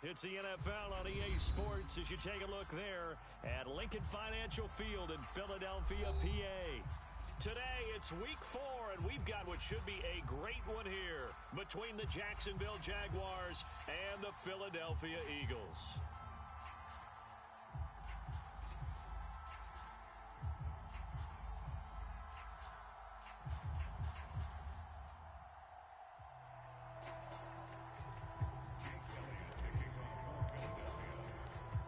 It's the NFL on EA Sports as you take a look there at Lincoln Financial Field in Philadelphia, PA. Today, it's week 4, and we've got what should be a great one here between the Jacksonville Jaguars and the Philadelphia Eagles.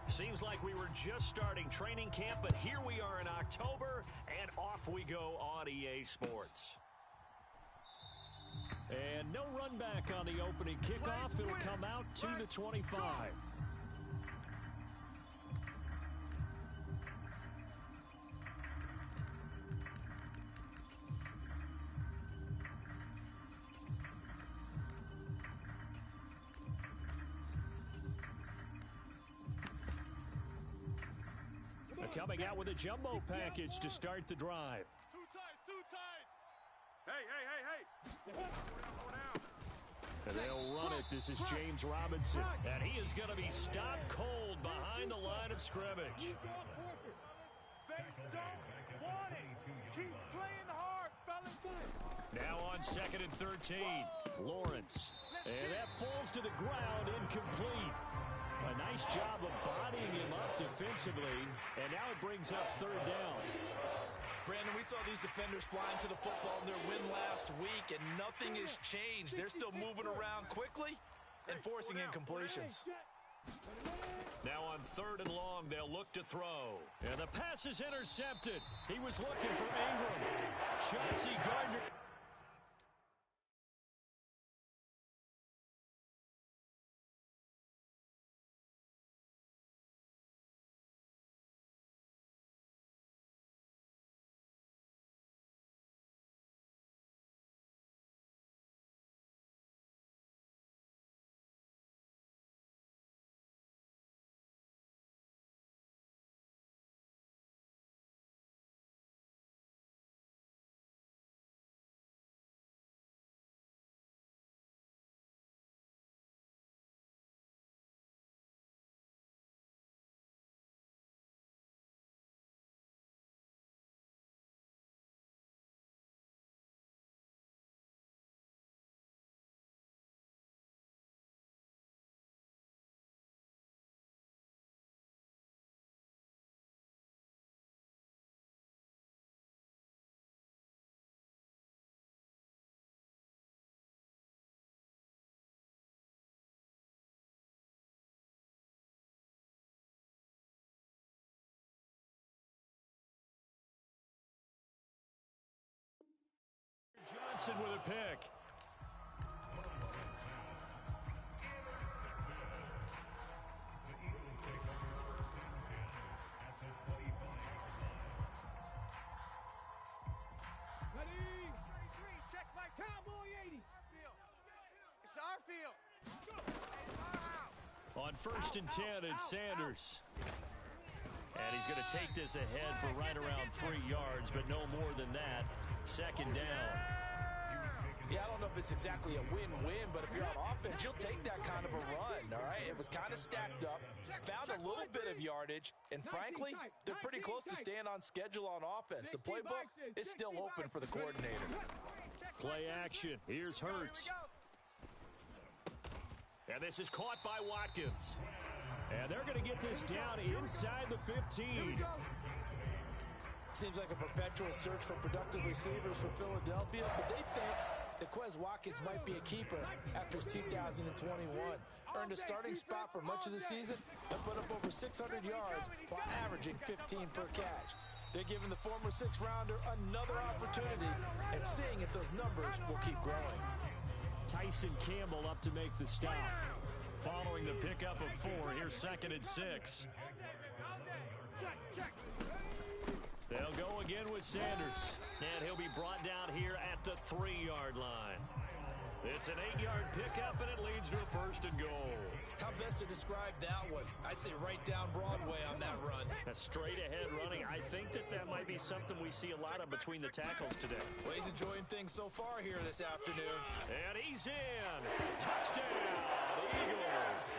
Seems like we were just starting training camp, but here we are in October, and off we go on EA Sports. And no run back on the opening kickoff. It'll come out to the 25. Coming out with a jumbo package to start the drive. Two tights. Hey. And they'll run it. This is James Robinson. And he is going to be stopped cold behind the line of scrimmage. They don't want it. Keep playing hard, fellas. Now on 2nd and 13. Lawrence. And that falls to the ground, incomplete. A nice job of bodying him up defensively, and now it brings up 3rd down. Brandon, we saw these defenders flying to the football in their win last week, and nothing has changed. They're still moving around quickly and forcing incompletions. Now on 3rd and long, they'll look to throw. And the pass is intercepted. He was looking for Ingram. Chauncey Gardner. Johnson with a pick. Ready? 33, check my cowboy 80. It's our field. It's our house. On 1st and 10, it's Sanders. And he's going to take this ahead for right around 3 yards, but no more than that. 2nd down. Yeah, I don't know if it's exactly a win-win, but if you're on offense, you'll take that kind of a run, all right? It was kind of stacked up, found a little bit of yardage, and frankly, they're pretty close to staying on schedule on offense. The playbook is still open for the coordinator. Play action. Here's Hurts. And this is caught by Watkins. And they're going to get this down inside the 15. Seems like a perpetual search for productive receivers for Philadelphia, but they think that Quez Watkins might be a keeper after his 2021. Earned a starting spot for much of the season and put up over 600 yards while averaging 15 per catch. They're giving the former 6th-rounder another opportunity and seeing if those numbers will keep growing. Tyson Campbell up to make the stop. Following the pickup of 4, here's 2nd and 6. Check. They'll go again with Sanders. And he'll be brought down here at the 3-yard line. It's an 8-yard pickup, and it leads to a 1st and goal. How best to describe that one? I'd say right down Broadway on that run. A straight-ahead running. I think that might be something we see a lot of between the tackles today. Well, he's enjoying things so far here this afternoon. And he's in. Touchdown, Eagles.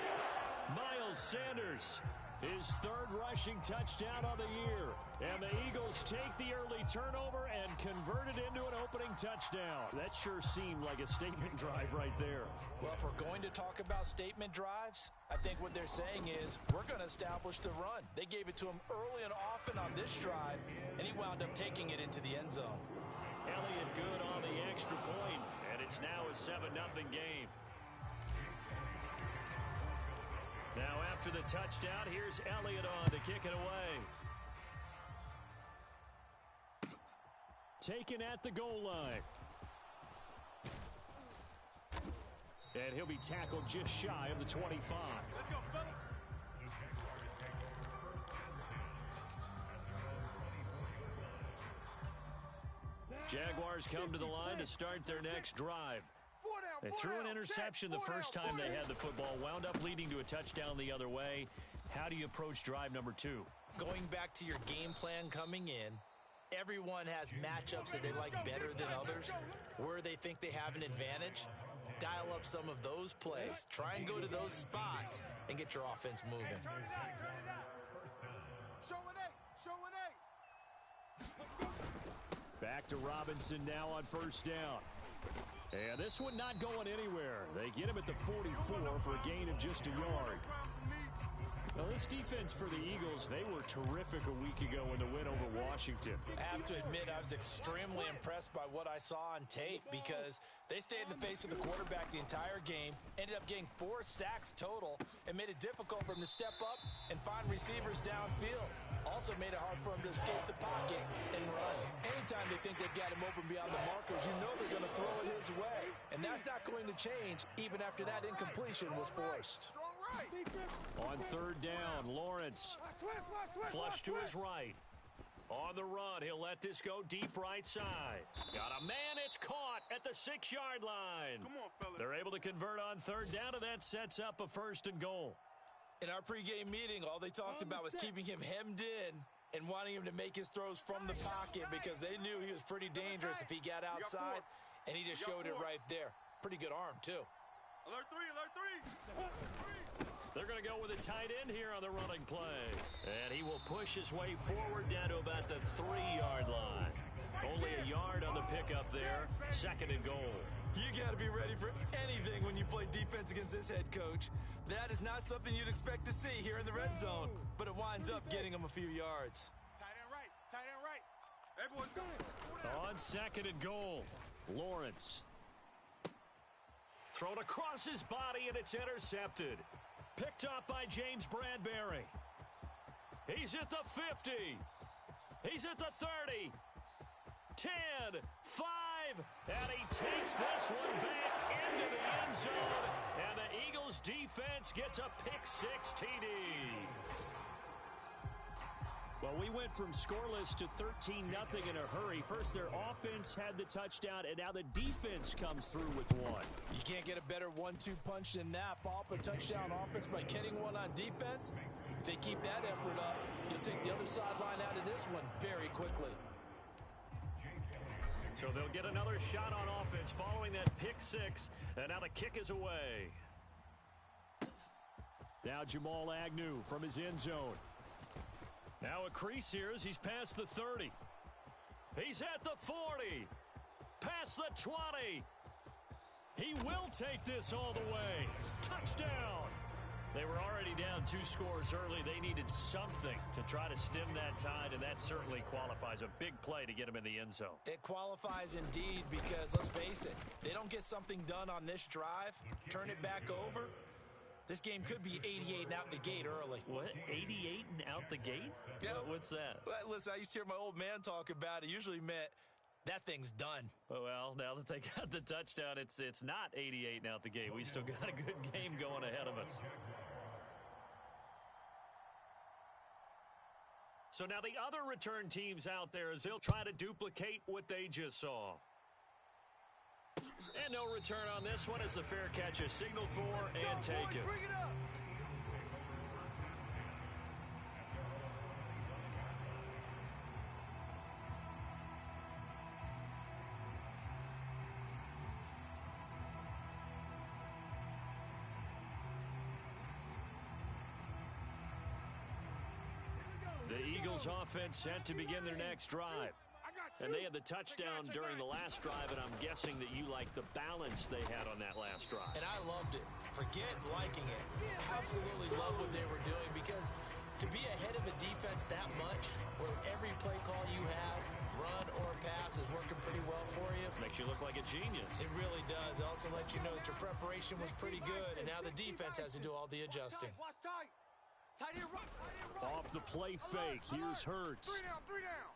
Miles Sanders, his third rushing touchdown on the year. And the Eagles take the early turnover and convert it into an opening touchdown. That sure seemed like a statement drive right there. Well, if we're going to talk about statement drives, I think what they're saying is we're going to establish the run. They gave it to him early and often on this drive, and he wound up taking it into the end zone. Elliott good on the extra point, and it's now a 7-0 game. Now after the touchdown, here's Elliott on to kick it away. Taken at the goal line. And he'll be tackled just shy of the 25. Let's go, fellas. Jaguars come to the line to start their next drive. They threw an interception the first time they had the football, wound up leading to a touchdown the other way. How do you approach drive number 2? Going back to your game plan coming in, everyone has matchups that they like better than others, where they think they have an advantage. Dial up some of those plays. Try and go to those spots and get your offense moving. Back to Robinson now on first down. And this one not going anywhere. They get him at the 44 for a gain of just a yard. Now, this defense for the Eagles, they were terrific a week ago in the win over Washington. I have to admit, I was extremely impressed by what I saw on tape because they stayed in the face of the quarterback the entire game, ended up getting 4 sacks total, and made it difficult for him to step up and find receivers downfield. Also made it hard for him to escape the pocket and run. Anytime they think they've got him open beyond the markers, you know they're going to throw it his way. And that's not going to change even after that incompletion was forced. On third down, Lawrence flush to his right. On the run, he'll let this go deep right side. Got a man, it's caught at the 6-yard line. Come on, fellas. They're able to convert on third down, and that sets up a 1st and goal. In our pregame meeting, all they talked about was keeping him hemmed in and wanting him to make his throws from the pocket because they knew he was pretty dangerous if he got outside, and he just showed it right there. Pretty good arm, too. Alert 3, alert 3. They're going to go with a tight end here on the running play. And he will push his way forward down to about the 3-yard line. Only a yard on the pickup there. 2nd and goal. You got to be ready for anything when you play defense against this head coach. That is not something you'd expect to see here in the red zone, but it winds up getting him a few yards. Tight end right, tight end right. Hey, boys, go. On 2nd and goal, Lawrence. Thrown across his body, and it's intercepted. Picked up by James Bradbury. He's at the 50. He's at the 30. 10, 5, and he takes this one back into the end zone, and the Eagles defense gets a pick-6 TD. Well, we went from scoreless to 13-0 in a hurry. First, their offense had the touchdown, and now the defense comes through with one. You can't get a better 1-2 punch than that. Follow up a touchdown offense by getting one on defense. If they keep that effort up, you'll take the other sideline out of this one very quickly. So they'll get another shot on offense following that pick-6, and now the kick is away. Now Jamal Agnew from his end zone. Now a crease here as he's past the 30. He's at the 40. Past the 20. He will take this all the way. Touchdown. They were already down 2 scores early. They needed something to try to stem that tide, and that certainly qualifies. A big play to get him in the end zone. It qualifies indeed because, let's face it, they don't get something done on this drive, turn it back over, this game could be 88 and out the gate early. What? 88 and out the gate? Yeah. What's that? Well, listen, I used to hear my old man talk about it. Usually meant that thing's done. Well, now that they got the touchdown, it's not 88 and out the gate. We still got a good game going ahead of us. So now the other return teams out there as they'll try to duplicate what they just saw. And no return on this one as the fair catch is signaled for and taken. Bring it up. The Eagles offense set to begin their next drive. And they had the touchdown during the last drive, and I'm guessing that you like the balance they had on that last drive. And I loved it. Forget liking it. Absolutely love what they were doing, because to be ahead of a defense that much, where every play call you have, run or pass, is working pretty well for you. Makes you look like a genius. It really does. It also lets you know that your preparation was pretty good, and now the defense has to do all the adjusting. Off the play fake, here's Hurts. Three down.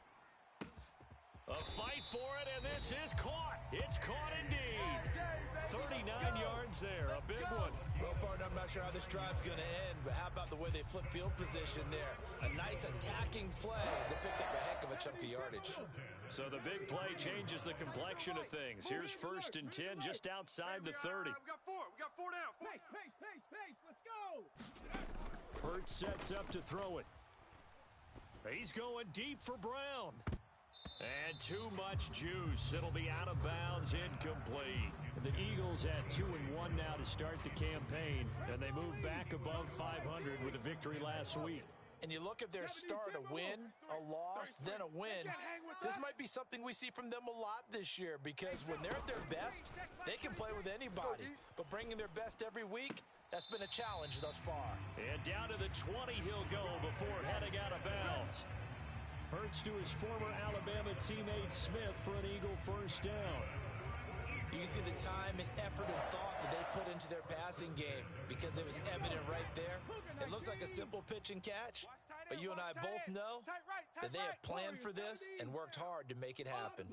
A fight for it, and this is caught. It's caught indeed. 39 yards there, a big one. Well, partner, I'm not sure how this drive's going to end, but how about the way they flip field position there? A nice attacking play that picked up a heck of a chunk of yardage. So the big play changes the complexion of things. Here's 1st and 10 just outside the 30. We got four down. Pace, let's go. Hurts sets up to throw it. He's going deep for Brown. And too much juice. It'll be out of bounds, incomplete. The Eagles at 2-1 now to start the campaign, and they move back above 500 with a victory last week. And you look at their start, a win, a loss, then a win. This might be something we see from them a lot this year, because when they're at their best, they can play with anybody. But bringing their best every week, that's been a challenge thus far. And down to the 20 he'll go before heading out of bounds. Hurts to his former Alabama teammate Smith for an Eagle first down. You can see the time and effort and thought that they put into their passing game, because it was evident right there. It looks like a simple pitch and catch, but you and I both know that they have planned for this and worked hard to make it happen.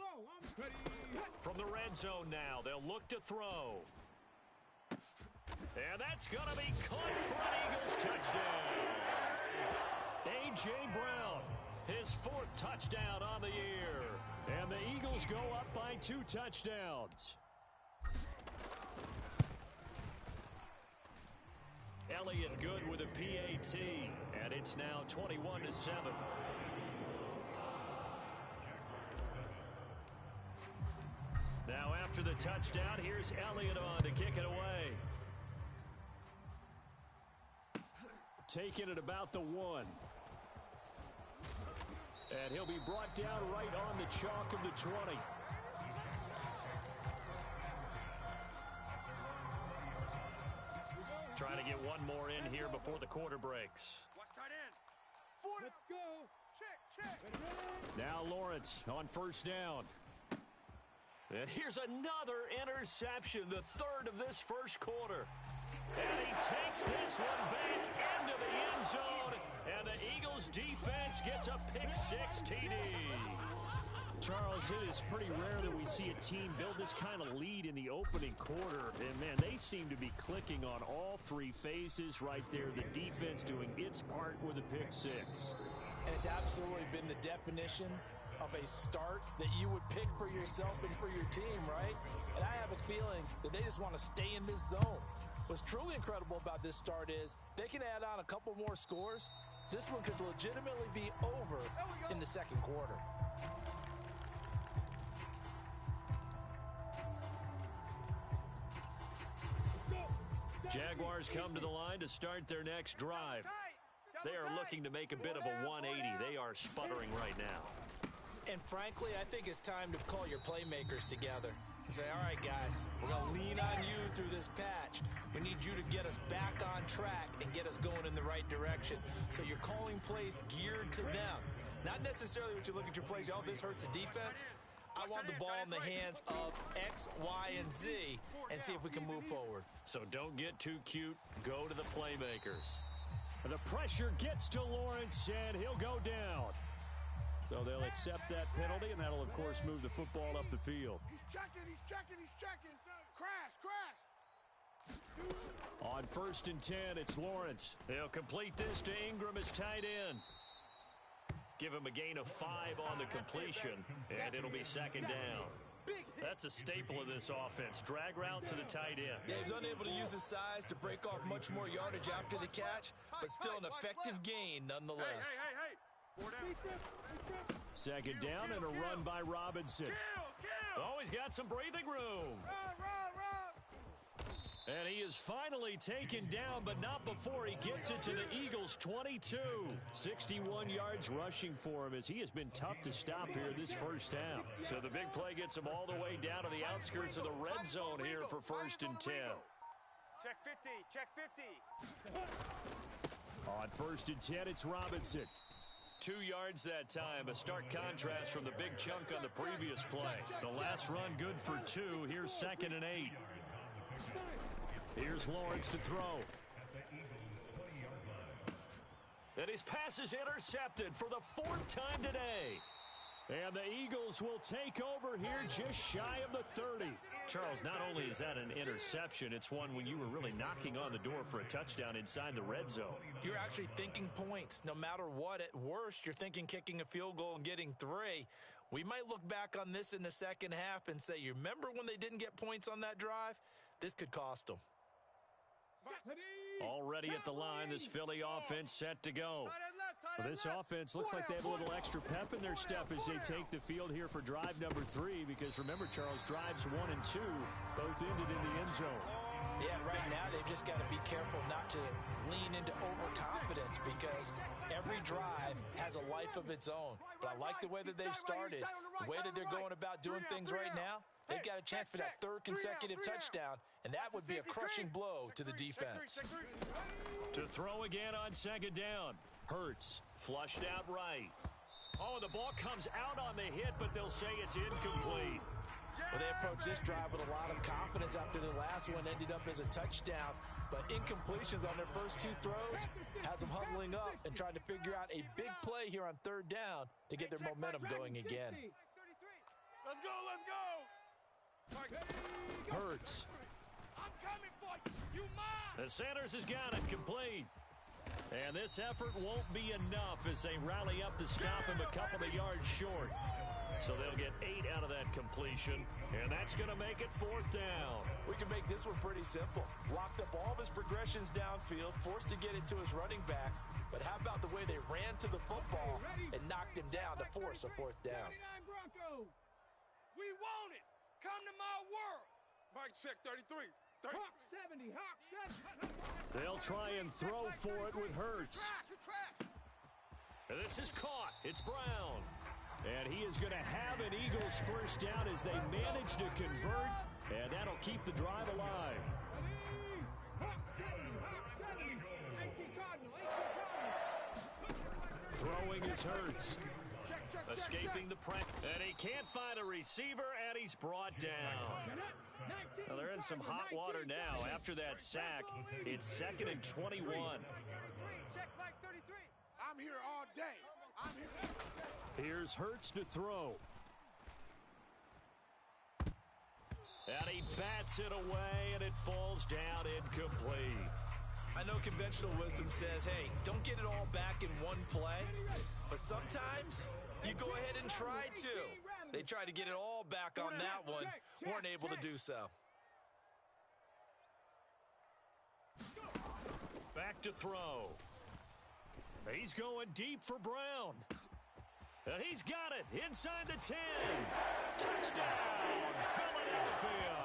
From the red zone now, they'll look to throw. And that's going to be caught for an Eagles touchdown. A.J. Brown, his 4th touchdown on the year. And the Eagles go up by 2 touchdowns. Elliott good with a PAT, and it's now 21-7. Now after the touchdown, here's Elliott on to kick it away. Taking it about the 1. And he'll be brought down right on the chalk of the 20. Trying to get one more in here before the quarter breaks. Watch tight end. Let's go. Check. Now Lawrence on first down. And here's another interception, the 3rd of this first quarter. And he takes this one back into the end zone. And the Eagles defense gets a pick-6 TD. Charles, it is pretty rare that we see a team build this kind of lead in the opening quarter. And, man, they seem to be clicking on all 3 phases right there. The defense doing its part with a pick-6. And it's absolutely been the definition of a start that you would pick for yourself and for your team, right? And I have a feeling that they just want to stay in this zone. What's truly incredible about this start is they can add on a couple more scores. This one could legitimately be over in the second quarter. Jaguars come to the line to start their next drive. They are looking to make a bit of a 180. They are sputtering right now. And frankly, I think it's time to call your playmakers together and say, all right, guys, we're going to lean on you through this patch. We need you to get us back on track and get us going in the right direction. So you're calling plays geared to them. Not necessarily what you look at your plays, oh, this hurts the defense. I want the ball in the hands of X, Y, and Z and see if we can move forward. So don't get too cute. Go to the playmakers. And the pressure gets to Lawrence, and he'll go down. So they'll accept that penalty, and that'll, of course, move the football up the field. He's checking. Crash. On 1st and 10, it's Lawrence. They'll complete this to Ingram as tight end. Give him a gain of 5 on the completion, and it'll be 2nd down. That's a staple of this offense. Drag route to the tight end. Yeah, he's unable to use his size to break off much more yardage after the catch, but still an effective gain nonetheless. Hey. 4 down. 2nd down and a run by Robinson. Kill. Oh, he's got some breathing room. Run. And he is finally taken down, but not before he gets it to the Eagles' 22. 61 yards rushing for him as he has been tough to stop here this first half. So the big play gets him all the way down to the outskirts of the red zone here for 1st and 10. Check 50, check 50. On 1st and 10, it's Robinson. 2 yards that time, a stark contrast from the big chunk on the previous play. The last run good for 2. Here's 2nd and 8. Here's Lawrence to throw. And his pass is intercepted for the 4th time today. And the Eagles will take over here just shy of the 30. Charles, not only is that an interception, it's one when you were really knocking on the door for a touchdown inside the red zone. You're actually thinking points. No matter what, at worst, you're thinking kicking a field goal and getting 3. We might look back on this in the second half and say, you remember when they didn't get points on that drive? This could cost them. Already at the line, this Philly offense set to go. Well, this offense looks like they have a little extra pep in their step as they take the field here for drive number 3, because remember, Charles, drives 1 and 2 both ended in the end zone. Yeah, right now they've just got to be careful not to lean into overconfidence, because every drive has a life of its own. But I like the way that they've started, the way that they're going about doing things right now. They've got a chance for that 3rd consecutive touchdown, and that would be a crushing blow to the defense. To throw again on 2nd down. Hurts, flushed out right. Oh, the ball comes out on the hit, but they'll say it's incomplete. Well, they approached this drive with a lot of confidence after the last one ended up as a touchdown. But incompletions on their first 2 throws has them huddling up and trying to figure out a big play here on 3rd down to get their momentum going again. Let's go, let's go. Hurts. I'm coming for you. You mine. The Sanders has got it complete. And this effort won't be enough as they rally up to stop him a couple of yards short. So they'll get 8 out of that completion, and that's going to make it 4th down. We can make this one pretty simple. Locked up all of his progressions downfield, forced to get it to his running back. But how about the way they ran to the football and knocked him down to force a 4th down? We want it. Come to my world. Mike check 33. Hawk 70, Hawk 70. They'll try and throw for it with Hurts. And this is caught. It's Brown. And he is going to have an Eagles 1st down as they manage to convert, and that'll keep the drive alive. Throwing is Hurts. Escaping the pressure. And he can't find a receiver, and he's brought down. Well, they're in some hot water now. After that sack, it's 2nd and 21. Check Mike 33. I'm here all day. I'm here. Here's Hurts to throw. And he bats it away, and it falls down incomplete. I know conventional wisdom says, hey, don't get it all back in one play. But sometimes you go ahead and try to. They tried to get it all back on that one. Weren't able to do so. Back to throw. He's going deep for Brown. And he's got it inside the 10. Touchdown, Philadelphia.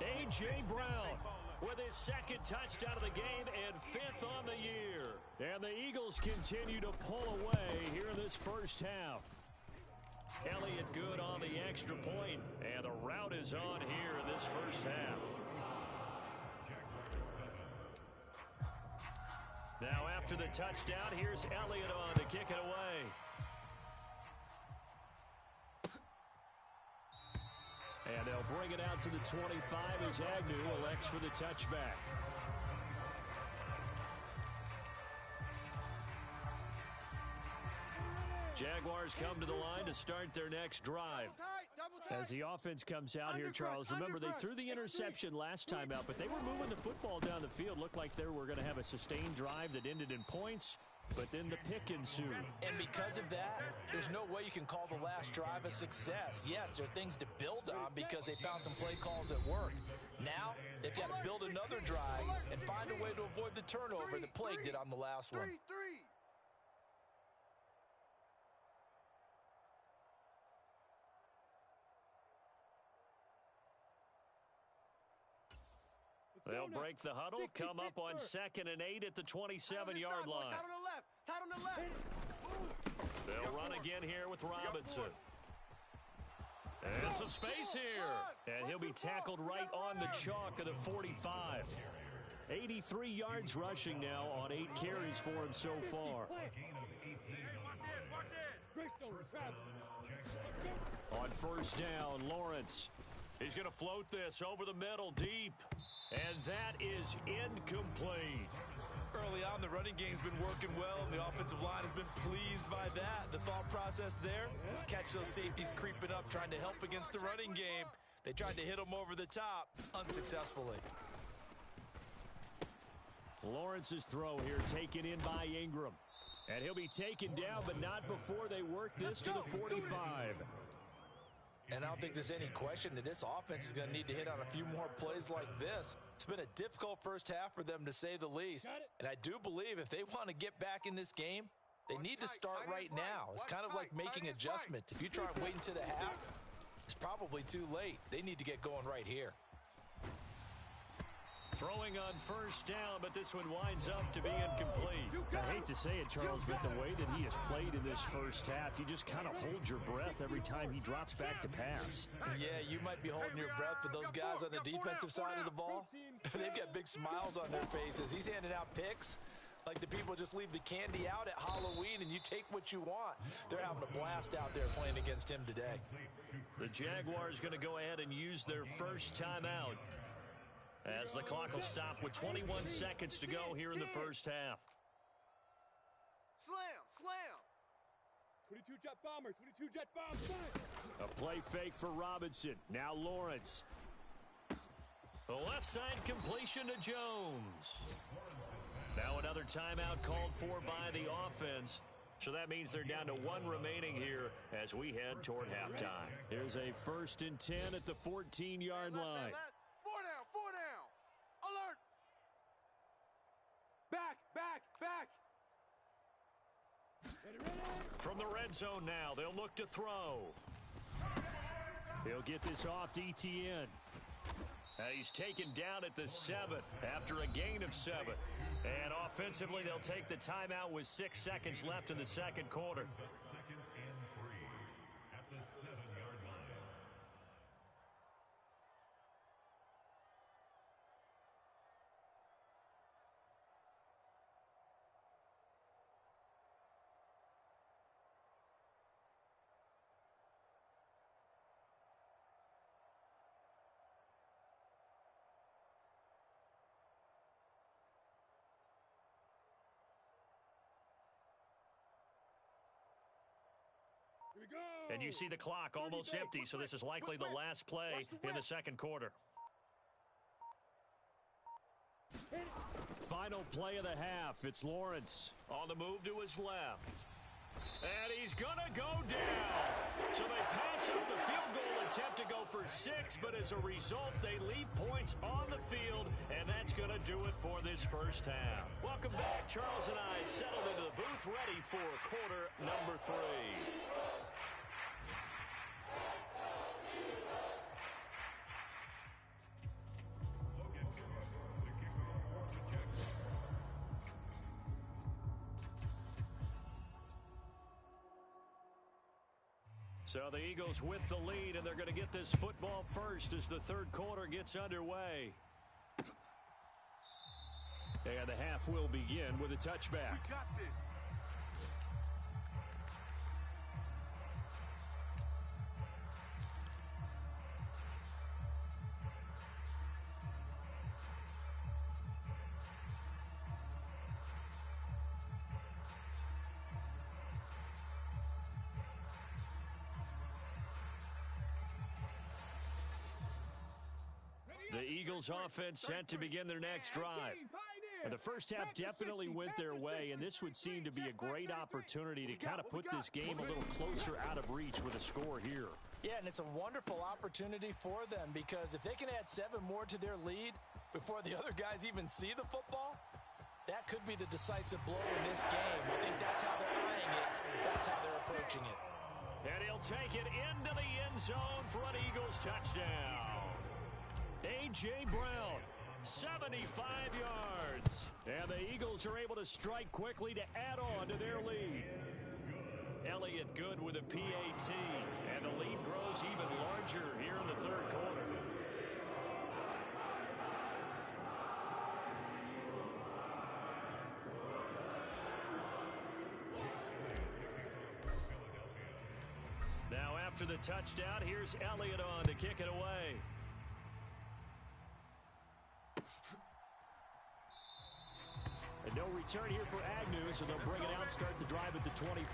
A.J. Brown with his 2nd touchdown of the game and 5th on the year. And the Eagles continue to pull away here in this first half. Elliott good on the extra point, and the route is on here in this first half. Now after the touchdown, here's Elliott on to kick it away. And they'll bring it out to the 25 as Agnew elects for the touchback. Jaguars come to the line to start their next drive. As the offense comes out here, Charles, remember they threw the interception last time out, but they were moving the football down the field. Looked like they were going to have a sustained drive that ended in points, but then the pick ensued. And because of that, there's no way you can call the last drive a success. Yes, there are things to build on because they found some play calls that worked. Now, they've got to build another drive and find a way to avoid the turnover that plagued it on the last one. They'll break the huddle, come up on 2nd and 8 at the 27-yard line. Tight on the left. Tight on the left. They'll run again here with Robinson. And some space here. And he'll be tackled right on the chalk of the 45. 83 yards rushing now on 8 carries for him so far. On 1st down, Lawrence. He's going to float this over the middle deep. And that is incomplete. Early on, the running game's been working well, and the offensive line has been pleased by that. The thought process there, catch those safeties creeping up, trying to help against the running game. They tried to hit them over the top, unsuccessfully. Lawrence's throw here taken in by Ingram. And he'll be taken down, but not before they work this to the 45. And I don't think there's any question that this offense is going to need to hit on a few more plays like this. It's been a difficult first half for them, to say the least. And I do believe if they want to get back in this game, they need to start right now. It's kind of like making adjustments. If you try and wait until the half, it's probably too late. They need to get going right here. Throwing on 1st down, but this one winds up to be incomplete. I hate to say it, Charles, but the way that he has played in this first half, you just kind of hold your breath every time he drops back to pass. Yeah, you might be holding your breath, but those guys on the defensive side of the ball, they've got big smiles on their faces. He's handing out picks like the people just leave the candy out at Halloween and you take what you want. They're having a blast out there playing against him today. The Jaguars going to go ahead and use their first timeout, as the clock will stop with 21 seconds to go here in the first half. Slam. 22 jet bomber. 22 jet bomb. A play fake for Robinson. Now Lawrence. The left side completion to Jones. Now another timeout called for by the offense. So that means they're down to 1 remaining here as we head toward halftime. Here's a 1st and 10 at the 14-yard line. 4 down. Alert. Back. From the red zone now, they'll look to throw. He'll get this off to Etienne. He's taken down at the 7 after a gain of 7. And offensively, they'll take the timeout with 6 seconds left in the second quarter. And you see the clock almost empty, so this is likely the last play in the second quarter. Final play of the half. It's Lawrence on the move to his left. And he's going to go down. So they pass up the field goal attempt to go for 6, but as a result, they leave points on the field, and that's going to do it for this first half. Welcome back. Charles and I settled into the booth ready for quarter number 3. So the Eagles with the lead, and they're going to get this football first as the third quarter gets underway. And the half will begin with a touchback. We got this. The Eagles offense set to begin their next drive. And the first half definitely went their way, and this would seem to be a great opportunity to kind of put this game a little closer out of reach with a score here. Yeah, and it's a wonderful opportunity for them because if they can add 7 more to their lead before the other guys even see the football, that could be the decisive blow in this game. I think that's how they're eyeing it. That's how they're approaching it. And he'll take it into the end zone for an Eagles touchdown. A.J. Brown 75 yards. And the Eagles are able to strike quickly to add on to their lead. Elliott good with a PAT. And the lead grows even larger here in the third quarter. Now after the touchdown, here's Elliott on to kick it away. And no return here for Agnew, so they'll bring it out, start the drive at the 25.